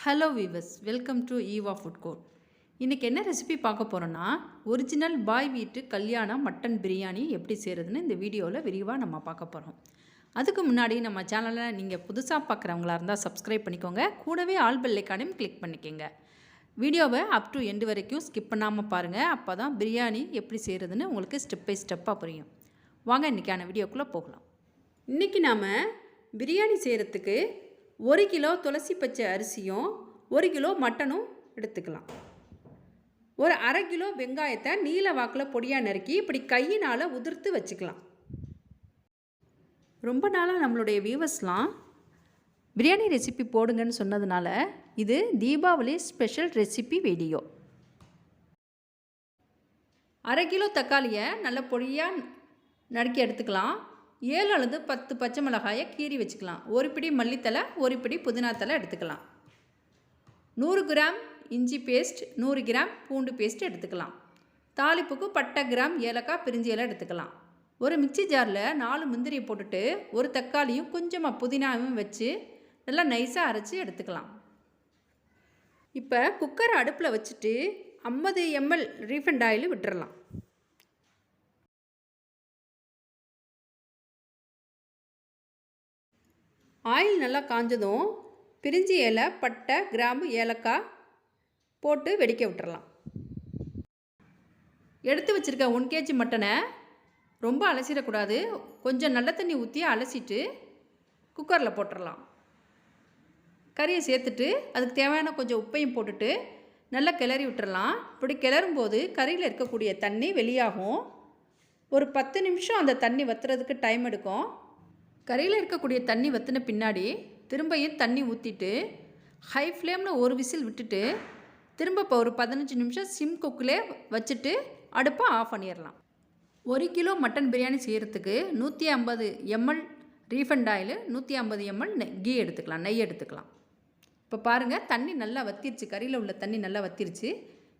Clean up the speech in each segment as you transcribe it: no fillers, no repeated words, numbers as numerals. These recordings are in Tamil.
Hello viewers, welcome to Eva food court. இன்றைக்கி என்ன ரெசிபி பார்க்க போகிறோன்னா, ஒரிஜினல் பாய் வீட்டு கல்யாணம் மட்டன் பிரியாணி எப்படி செய்கிறதுன்னு இந்த வீடியோவில் விரிவாக நம்ம பார்க்க போகிறோம். அதுக்கு முன்னாடி நம்ம சேனலை நீங்கள் புதுசாக பார்க்குறவங்களா இருந்தால் சப்ஸ்கிரைப் பண்ணிக்கோங்க. கூடவே ஆல் பெல் ஐகானையும் கிளிக் பண்ணிக்கோங்க. வீடியோவை அப் டு எண்டு வரைக்கும் ஸ்கிப் பண்ணாமல் பாருங்கள். அப்போ தான் பிரியாணி எப்படி செய்கிறதுன்னு உங்களுக்கு ஸ்டெப் பை ஸ்டெப்பாக புரியும். வாங்க இன்றைக்கான வீடியோக்குள்ளே போகலாம். இன்றைக்கி நாம் பிரியாணி செய்கிறதுக்கு 1 கிலோ துளசி பச்சை அரிசியும் 1 கிலோ மட்டனும் எடுத்துக்கலாம். ஒரு அரை கிலோ வெங்காயத்தை நீல வாக்கில் பொடியாக நறுக்கி இப்படி கையினால் உதிர்த்து வச்சுக்கலாம். ரொம்ப நாளாக நம்மளுடைய வியூவர்ஸ்லாம் பிரியாணி ரெசிபி போடுங்கன்னு சொன்னதுனால இது தீபாவளி ஸ்பெஷல் ரெசிபி வீடியோ. அரை கிலோ தக்காளியை நல்ல பொடியாக நறுக்கி எடுத்துக்கலாம். 7 அல்லது 10 பச்சை மிளகாயை கீறி வச்சுக்கலாம். ஒரு பிடி மல்லித்தலை, ஒரு பிடி புதினா தலை எடுத்துக்கலாம். 100 கிராம் இஞ்சி பேஸ்ட், 100 கிராம் பூண்டு பேஸ்ட் எடுத்துக்கலாம். தாளிப்புக்கு பட்டை, கிராம், ஏலக்காய், பிரிஞ்சி இலை எடுத்துக்கலாம். ஒரு மிக்சி ஜாரில் 4 முந்திரியை போட்டுட்டு ஒரு தக்காளியும் கொஞ்சமாக புதினாவும் வச்சு நல்லா நைஸாக அரைச்சி எடுத்துக்கலாம். இப்போ குக்கரை அடுப்பில் வச்சுட்டு 50 ml ரீஃபைண்ட் ஆயில் விட்டுறலாம். ஆயில் நல்லா காஞ்சதும் பிரிஞ்சி இலை, பட்டை, கிராம்பு, ஏலக்காய் போட்டு வெடிக்க விட்டுறலாம். எடுத்து வச்சுருக்க 1 kg மட்டனை ரொம்ப அலசிடக்கூடாது. கொஞ்சம் நல்ல தண்ணி ஊற்றி அலசிட்டு குக்கரில் போட்டுடலாம். கறியை சேர்த்துட்டு அதுக்கு தேவையான கொஞ்சம் உப்பையும் போட்டுட்டு நல்லா கிளறி விட்டுறலாம். இப்படி கிளறும்போது கறியில் இருக்கக்கூடிய தண்ணி வெளியாகும். ஒரு 10 நிமிஷம் அந்த தண்ணி வற்றுறதுக்கு டைம் எடுக்கும். கறியில் இருக்கக்கூடிய தண்ணி வற்றின பின்னாடி திரும்பியும் தண்ணி ஊற்றிட்டு ஹை ஃப்ளேமில் ஒரு விசில் விட்டுட்டு திரும்ப இப்போ ஒரு 15 நிமிஷம் சிம் குக்கிலே வச்சுட்டு அடுப்பை ஆஃப் பண்ணிடலாம். 1 கிலோ மட்டன் பிரியாணி செய்கிறதுக்கு 150 ml refined oil, 150 ml ghee எடுத்துக்கலாம், நெய் எடுத்துக்கலாம். இப்போ பாருங்கள், தண்ணி நல்லா வற்றிருச்சு, கறியில் உள்ள தண்ணி நல்லா வற்றிருச்சு.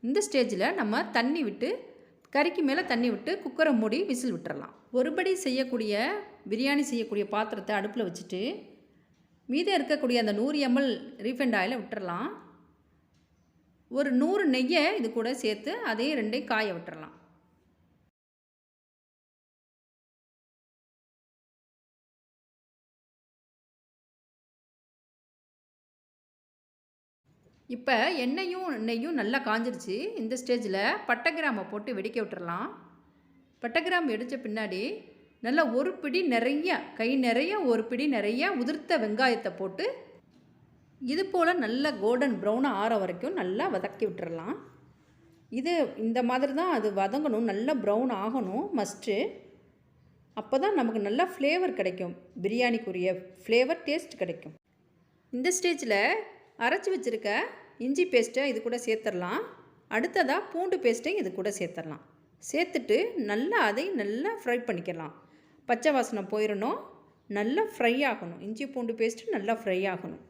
இந்த ஸ்டேஜில் நம்ம தண்ணி விட்டு கறிக்கு மேலே தண்ணி விட்டு குக்கரை மூடி விசில் விட்டுறலாம். ஒருபடி செய்யக்கூடிய பிரியாணி செய்யக்கூடிய பாத்திரத்தை அடுப்பில் வச்சுட்டு மீதம் இருக்கக்கூடிய அந்த 100 ml ரீஃபைண்ட் ஆயிலை விட்டுறலாம். ஒரு 100 நெய்யை இது கூட சேர்த்து அதே 2 காய விட்டுறலாம். இப்போ எண்ணெயும் நெய்யும் நல்லா காஞ்சிருச்சு. இந்த ஸ்டேஜில் பட்டை கிராம்பை போட்டு வெடிக்க விட்டுறலாம். பட்டை கிராம்பு வெடித்த பின்னாடி நல்லா ஒரு பிடி நிறைய, கை நிறைய, ஒரு பிடி நிறைய உதிர்த்த வெங்காயத்தை போட்டு இது போல் நல்லா கோல்டன் ப்ரௌனாக ஆற வரைக்கும் நல்லா வதக்கி விட்டுறலாம். இது இந்த மாதிரி தான் அது வதங்கணும், நல்லா ப்ரௌன் ஆகணும் மஸ்ட்டு. அப்போ தான் நமக்கு நல்லா ஃப்ளேவர் கிடைக்கும், பிரியாணிக்குரிய ஃப்ளேவர் டேஸ்ட் கிடைக்கும். இந்த ஸ்டேஜில் அரைச்சி வச்சுருக்க இஞ்சி பேஸ்ட்டை இது கூட சேர்த்துடலாம். அடுத்ததாக பூண்டு பேஸ்ட்டையும் இது கூட சேர்த்துடலாம். சேர்த்துட்டு நல்லா அதையும் நல்லா ஃப்ரை பண்ணிக்கலாம். பச்சை வாசனை போயிடணும், நல்லா ஃப்ரை ஆகணும். இஞ்சி பூண்டு பேஸ்ட்டு நல்லா ஃப்ரை ஆகணும்.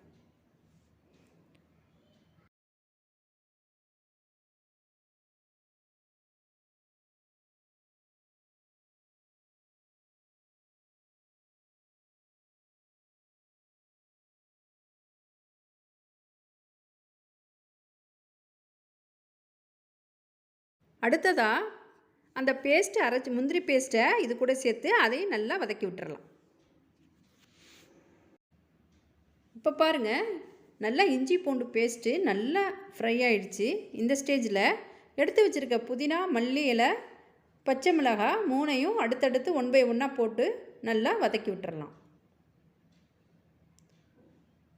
அடுத்ததாக அந்த பேஸ்ட்டு அரைச்சி முந்திரி பேஸ்ட்டை இது கூட சேர்த்து அதையும் நல்லா வதக்கி விட்டுறலாம். இப்போ பாருங்கள், நல்லா இஞ்சி பூண்டு பேஸ்ட்டு நல்லா ஃப்ரை ஆகிடுச்சு. இந்த ஸ்டேஜில் எடுத்து வச்சுருக்க புதினா, மல்லி இலை, பச்சை மிளகாய் 3ஐயும் அடுத்தடுத்து 1 by 1 போட்டு நல்லா வதக்கி விட்டுறலாம்.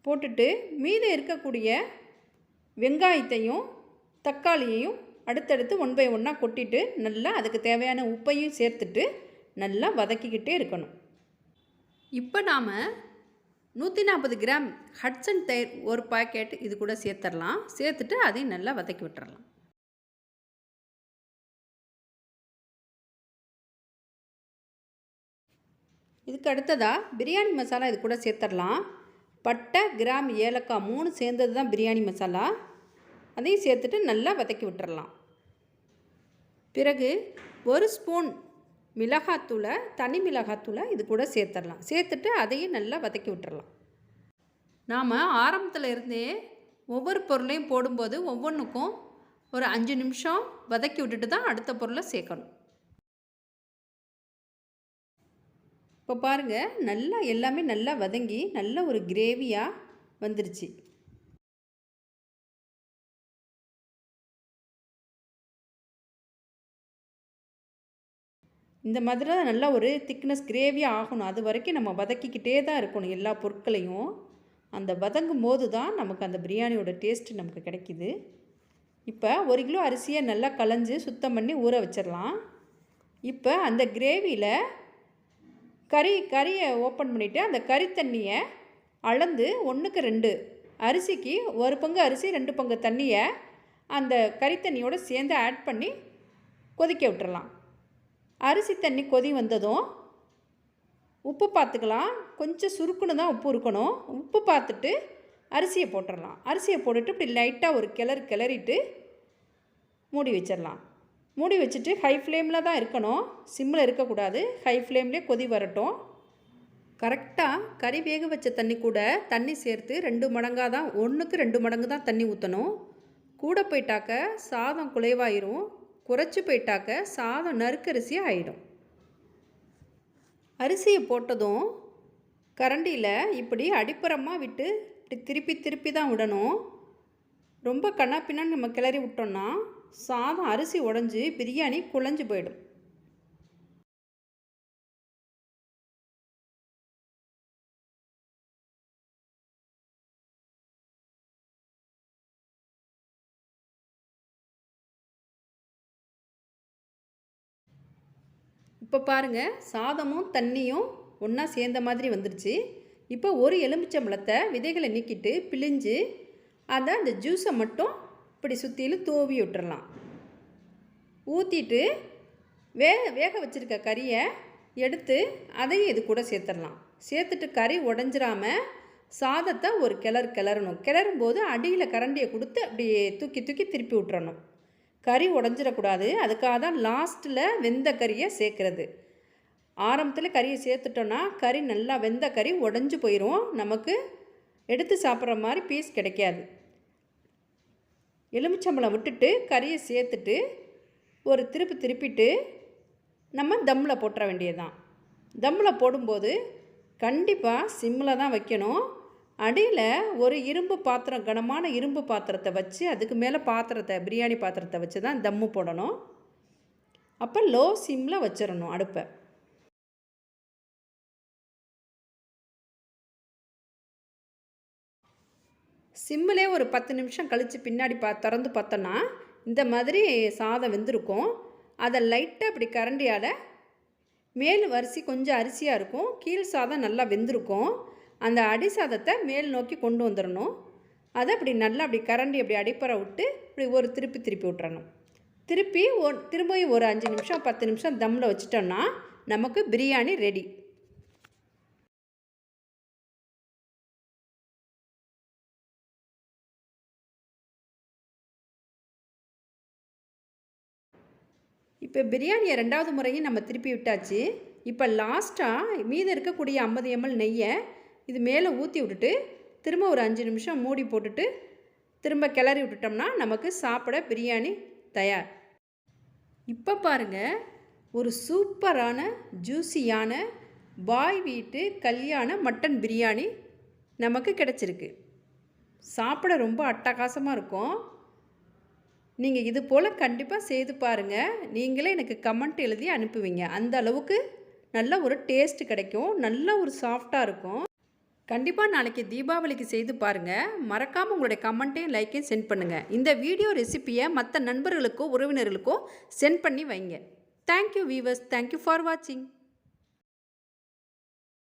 போட்டுட்டு மீதம் இருக்கக்கூடிய வெங்காயத்தையும் தக்காளியையும் அடுத்தடுத்து 1 by 1 கொட்டிட்டு நல்லா அதுக்கு தேவையான உப்பையும் சேர்த்துட்டு நல்லா வதக்கிக்கிட்டே இருக்கணும். இப்போ நாம் 140 கிராம் ஹட்சன் தயிர் ஒரு பாக்கெட் இது கூட சேர்த்துடலாம். சேர்த்துட்டு அதையும் நல்லா வதக்கி விட்டுறலாம். இதுக்கு அடுத்ததாக பிரியாணி மசாலா இது கூட சேர்த்துடலாம். பட்டை, கிராம், ஏலக்காய் 3 சேர்ந்தது தான் பிரியாணி மசாலா. அதையும் சேர்த்துட்டு நல்லா வதக்கி விட்டுறலாம். பிறகு 1 ஸ்பூன் மிளகாத்தூளை, தனி மிளகாத்தூளை இது கூட சேர்த்துடலாம். சேர்த்துட்டு அதையும் நல்லா வதக்கி விட்டுறலாம். நாம் ஆரம்பத்தில் இருந்தே ஒவ்வொரு பொருளையும் போடும்போது ஒவ்வொன்றுக்கும் ஒரு 5 நிமிஷம் வதக்கி விட்டுட்டு தான் அடுத்த பொருளை சேர்க்கணும். இப்போ பாருங்கள், நல்லா எல்லாமே நல்லா வதங்கி நல்ல ஒரு கிரேவியாக வந்துருச்சு. இந்த மாதிரி தான் நல்லா ஒரு திக்னஸ் கிரேவியாக ஆகணும். அது வரைக்கும் நம்ம வதக்கிக்கிட்டே தான் இருக்கணும் எல்லா பொருட்களையும். அந்த வதங்கும் போது தான் நமக்கு அந்த பிரியாணியோட டேஸ்ட்டு நமக்கு கிடைக்கிது. இப்போ 1 கிலோ அரிசியை நல்லா களைஞ்சி சுத்தம் பண்ணி ஊற வச்சிடலாம். இப்போ அந்த கிரேவியில் கறியை ஓப்பன் பண்ணிவிட்டு அந்த கறி தண்ணியை அளந்து 1க்கு 2 அரிசிக்கு 1 பங்கு அரிசி 2 பங்கு தண்ணியை அந்த கறி தண்ணியோடு சேர்ந்து ஆட் பண்ணி கொதிக்க விட்டுறலாம். அரிசி தண்ணி கொதி வந்ததும் உப்பு பார்த்துக்கலாம். கொஞ்சம் சுருக்குன்னு தான் உப்பு இருக்கணும். உப்பு பார்த்துட்டு அரிசியை போட்டுடலாம். அரிசியை போட்டுட்டு இப்படி லைட்டாக ஒரு கிளறிட்டு மூடி வச்சிடலாம். மூடி வச்சுட்டு ஹை ஃப்ளேமில் தான் இருக்கணும், சிம்மில் இருக்கக்கூடாது. ஹை ஃப்ளேம்லேயே கொதி வரட்டும். கரெக்டாக கறி வேக வச்ச தண்ணி கூட தண்ணி சேர்த்து 2 மடங்காக தான், 1க்கு 2 மடங்கு தான் தண்ணி ஊற்றணும். கூட போயிட்டாக்க சாதம் குலைவாயிரும், குறைச்சி போயிட்டாக்க சாதம் நறுக்கரிசியாக ஆகிடும். அரிசியை போட்டதும் கரண்டியில் இப்படி அடிப்புறமாக விட்டு இப்படி திருப்பி தான் விடணும். ரொம்ப கண்ணாப்பின்னான்னு நம்ம கிளறி விட்டோம்னா சாதம் அரிசி உடஞ்சி பிரியாணி குழஞ்சி போயிடும். இப்போ பாருங்கள், சாதமும் தண்ணியும் ஒன்றா சேர்ந்த மாதிரி வந்துடுச்சு. இப்போ ஒரு எலுமிச்சம்பழத்தை விதைகளை நீக்கிட்டு பிழிஞ்சு அந்த ஜூஸை மட்டும் இப்படி சுற்றிலும் தூவி விட்டுறலாம். ஊற்றிட்டு வேக வச்சுருக்க கறியை எடுத்து அதையும் இது கூட சேர்த்துடலாம். சேர்த்துட்டு கறி உடஞ்சிராமல் சாதத்தை ஒரு கிளறணும். கிளறும்போது அடியில் கரண்டியை கொடுத்து அப்படியே தூக்கி திருப்பி விட்டுறணும். கறி உடஞ்சிடக்கூடாது. அதுக்காக தான் லாஸ்ட்டில் வெந்த கறியை சேர்க்குறது. ஆரம்பத்தில் கறியை சேர்த்துட்டோன்னா கறி நல்லா வெந்த கறி உடஞ்சி போயிடும், நமக்கு எடுத்து சாப்பிட்ற மாதிரி பீஸ் கிடைக்காது. எலுமிச்சம்பழம் விட்டுட்டு கறியை சேர்த்துட்டு ஒரு திருப்பிட்டு நம்ம தம்மில் போட்டுற வேண்டியது தான். தம்மில் போடும்போது கண்டிப்பாக சிம்மில் தான் வைக்கணும். அடியில் ஒரு இரும்பு பாத்திரம், கனமான இரும்பு பாத்திரத்தை வச்சு அதுக்கு மேலே பிரியாணி பாத்திரத்தை வச்சு தான் தம்மு போடணும். அப்போ லோ சிம்மில் வச்சிடணும் அடுப்பை. சிம்மிலே ஒரு 10 நிமிஷம் கழித்து பின்னாடி திறந்து பார்த்தோன்னா இந்த மாதிரி சாதம் வெந்திருக்கும். அதை லைட்டாக இப்படி கரண்டியால் மேல் வரிசை கொஞ்சம் அரிசியாக இருக்கும், கீழ் சாதம் நல்லா வெந்திருக்கும். அந்த அடி சாதத்தை மேல் நோக்கி கொண்டு வந்துடணும். அதை அப்படி நல்லா அப்படி கரண்டி அப்படி அடிப்பற விட்டு இப்படி ஒரு திருப்பி விட்டுறணும். திரும்பியும் ஒரு 5 நிமிஷம் 10 நிமிஷம் தம்மில் வச்சிட்டோன்னா நமக்கு பிரியாணி ரெடி. இப்போ பிரியாணியை 2வது முறையும் நம்ம திருப்பி விட்டாச்சு. இப்போ லாஸ்ட்டாக மீதம் இருக்கக்கூடிய 50 ml நெய்யை இது மேலே ஊற்றி விட்டுட்டு திரும்ப ஒரு 5 நிமிஷம் மூடி போட்டுட்டு திரும்ப கிளறி விட்டுட்டோம்னா நமக்கு சாப்பிட பிரியாணி தயார். இப்போ பாருங்கள், ஒரு சூப்பரான ஜூஸியான பாய் வீட்டு கல்யாண மட்டன் பிரியாணி நமக்கு கிடச்சிருக்கு. சாப்பிட ரொம்ப அட்டகாசமாக இருக்கும். நீங்கள் இது போல் கண்டிப்பாக செய்து பாருங்கள். நீங்களே எனக்கு கமெண்ட் எழுதி அனுப்புவீங்க. அந்த அளவுக்கு நல்ல ஒரு டேஸ்ட்டு கிடைக்கும், நல்ல ஒரு சாஃப்டாக இருக்கும். கண்டிப்பாக நாளைக்கு தீபாவளிக்கு செய்து பாருங்கள். மறக்காமல் உங்களுடைய கமெண்ட்டையும் லைக்கையும் சென்ட் பண்ணுங்கள். இந்த வீடியோ ரெசிப்பியை மற்ற நண்பர்களுக்கோ உறவினர்களுக்கோ சென்ட் பண்ணி வைங்க. தேங்க்யூ வீவர்ஸ், தேங்க்யூ ஃபார் வாட்சிங்.